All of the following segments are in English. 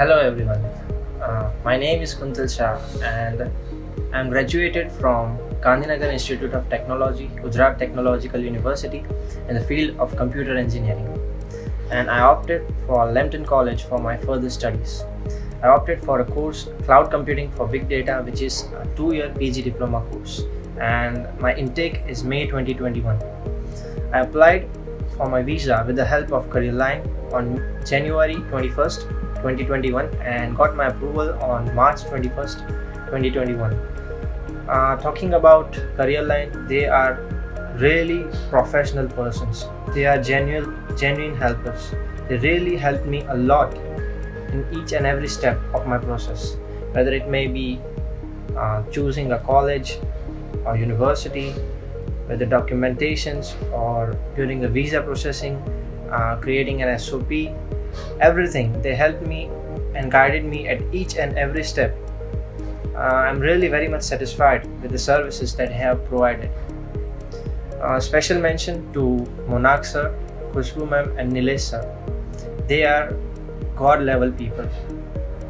Hello everyone, my name is Kuntal Shah and I am graduated from Gandhinagar Institute of Technology, Surat Technological University in the field of computer engineering, and I opted for Lambton College for my further studies. I opted for a course Cloud Computing for Big Data, which is a 2-year PG diploma course, and my intake is May 2021. I applied for my visa with the help of Careerline on January 21st, 2021 and got my approval on March 21st, 2021. Talking about Careerline, they are really professional persons. They are genuine helpers. They really helped me a lot in each and every step of my process, whether it may be choosing a college or university, whether documentations or during the visa processing, creating an SOP, everything. They helped me and guided me at each and every step. I'm really very much satisfied with the services that they have provided. Special mention to Monarch sir, Khushbu ma'am and Nilesh sir. They are god level people.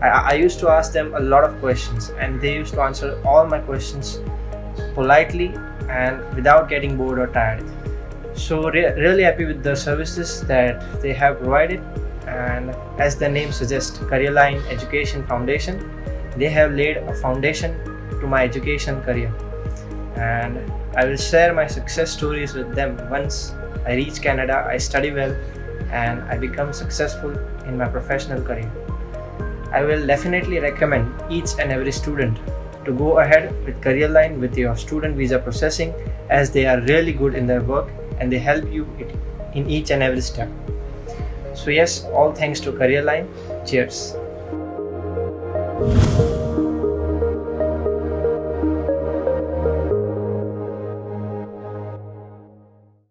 I used to ask them a lot of questions and they used to answer all my questions politely and without getting bored or tired. So really happy with the services that they have provided, and as the name suggests, Careerline Education Foundation, they have laid a foundation to my education career, and I will share my success stories with them. Once I reach Canada, I study well and I become successful in my professional career. I will definitely recommend each and every student to go ahead with Careerline with your student visa processing, as they are really good in their work and they help you in each and every step. So yes, all thanks to Careerline. Cheers.